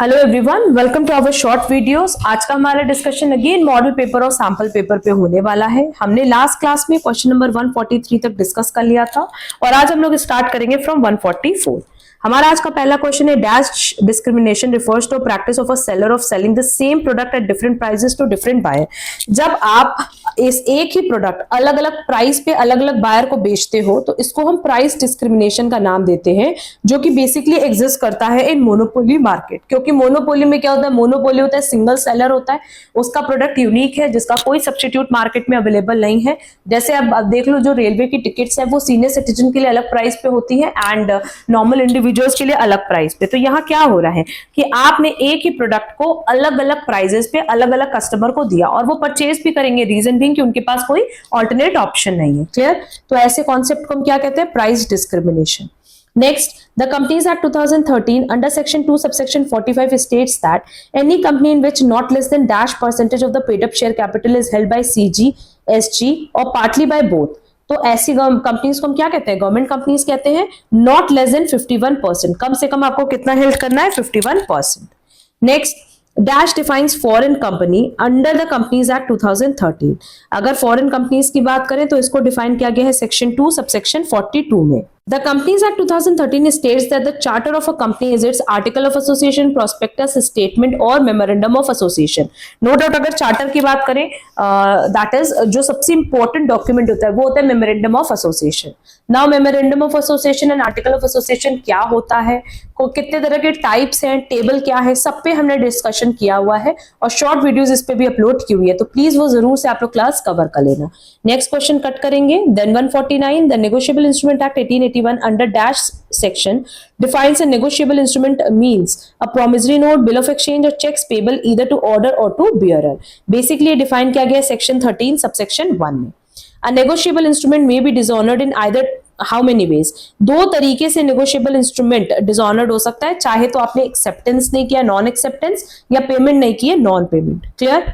Hello everyone, welcome to our short videos. आज का हमारा डिस्कशन अगेन मॉडल पेपर और सैंपल पेपर पे होने वाला है। हमने लास्ट क्लास में क्वेश्चन नंबर 143 तक डिस्कस कर लिया था और आज हम लोग स्टार्ट करेंगे फ्रॉम 144। हमारा आज का पहला क्वेश्चन है, dash discrimination refers to practice of a seller of selling the same product at different prices to different buyer. जब आप इस एक ही प्रोडक्ट अलग अलग प्राइस पे अलग अलग बायर को बेचते हो तो इसको हम प्राइस डिस्क्रिमिनेशन का नाम देते हैं, जो कि बेसिकली एग्जिस्ट करता है इन मोनोपोली मार्केट। क्योंकि मोनोपोली में क्या होता है, मोनोपोली होता है सिंगल सेलर होता है, उसका प्रोडक्ट यूनिक है जिसका कोई सब्स्टिट्यूट मार्केट में अवेलेबल नहीं है। जैसे अब देख लो, जो रेलवे की टिकट्स है वो सीनियर सिटीजन के लिए अलग प्राइस पे होती है एंड नॉर्मल इंडिविजुअल्स के लिए अलग प्राइस पे। तो यहाँ क्या हो रहा है कि आपने एक ही प्रोडक्ट को अलग अलग प्राइजेस पे अलग अलग कस्टमर को दिया और वो परचेज भी करेंगे, रीजन बीइंग कि उनके पास कोई ऑल्टरनेट ऑप्शन नहीं है। क्लियर? तो ऐसे कॉन्सेप्ट को हम क्या कहते हैं, price discrimination. Next, the Companies Act 2013 under section 2 subsection 45 states that any company in which not less than dash percentage of the paid up share capital is held by CG, SG or partly by both। तो ऐसी companies को हम क्या कहते हैं, government companies कहते हैं। Not less than 51%, कम से कम आपको कितना हेल्ड करना है, 51%। Next, dash defines foreign company under the companies act 2013। अगर फॉरेन कंपनीज की बात करें तो इसको डिफाइन किया गया है सेक्शन 2 सबसेक्शन 42 में। The Companies Act 2013 states that the charter of a company is its article of association, prospectus, statement और memorandum of association। No doubt अगर चार्टर की बात करें, that is जो सबसे इंपॉर्टेंट डॉक्यूमेंट होता है वो होता है memorandum of association। Now memorandum of association and article of association क्या होता है, कितने तरह के टाइप्स हैं, टेबल क्या है, सब पे हमने डिस्कशन किया हुआ है और शॉर्ट वीडियोस इस पे भी अपलोड की हुई है, तो प्लीज वो जरूर से आप लोग क्लास कवर कर लेना। नेक्स्ट क्वेश्चन कट करेंगे। Then 149, the negotiable instrument act 1881 under dash section defines a negotiable instrument means a promissory note, bill of exchange or checks payable either to order or to bearer। basically define किया गया section 13 subsection 1 में। a negotiable instrument may be dishonored in either how many ways, दो तरीके से negotiable instrument dishonoured हो सकता है, चाहे तो आपने एक्सेप्टेंस नहीं किया, नॉन एक्सेप्टेंस, या पेमेंट नहीं की है, नॉन पेमेंट। क्लियर?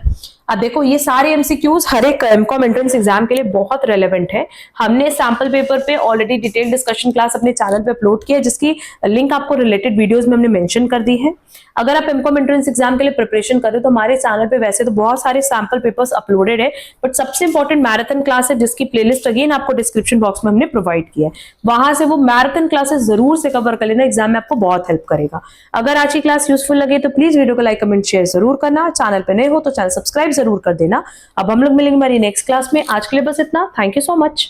अब देखो ये सारे एमसीक्यूज हर एक एमकॉम एंट्रेंस एग्जाम के लिए बहुत रेलेवेंट है। हमने सैंपल पेपर पे ऑलरेडी डिटेल डिस्कशन क्लास अपने चैनल पे अपलोड किया है, जिसकी लिंक आपको रिलेटेड वीडियोस में हमने मेंशन कर दी है। अगर आप एमकॉम एंट्रेंस एग्जाम के लिए प्रिपरेशन कर रहे हो तो हमारे चैनल पे वैसे तो बहुत सारे सैंपल पेपर्स अपलोडेड है, बट सबसे इंपॉर्टेंट मैराथन क्लास है जिसकी प्लेलिस्ट अगेन आपको डिस्क्रिप्शन बॉक्स में हमने प्रोवाइड किया है। वहां से वो मैराथन क्लासेस जरूर से कवर कर लेना, एग्जाम में आपको बहुत हेल्प करेगा। अगर आज की क्लास यूजफुल लगे तो प्लीज वीडियो को लाइक कमेंट शेयर जरूर करना। चैनल पे नए हो तो चैनल सब्सक्राइब जरूर कर देना। अब हम लोग मिलेंगे हमारी नेक्स्ट क्लास में। आज के लिए बस इतना। Thank you so much.